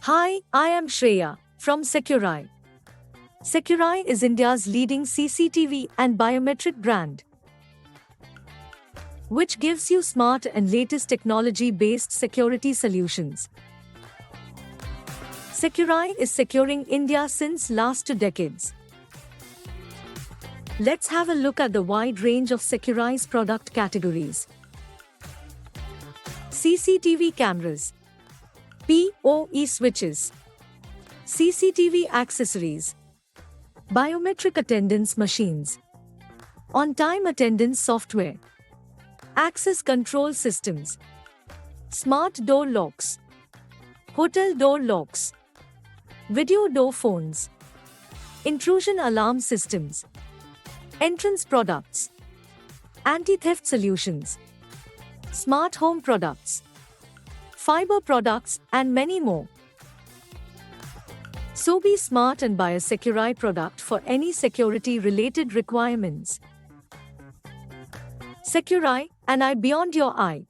Hi, I am Shreya from Secureye. Secureye is India's leading CCTV and biometric brand, which gives you smart and latest technology-based security solutions. Secureye is securing India since last 2 decades. Let's have a look at the wide range of Secureye's product categories. CCTV cameras, PoE switches, CCTV accessories, biometric attendance machines, on-time attendance software, access control systems, smart door locks, hotel door locks, video door phones, intrusion alarm systems, entrance products, anti-theft solutions, smart home products, fiber products, and many more. So be smart and buy a Secureye product for any security-related requirements. Secureye, an eye beyond your eye.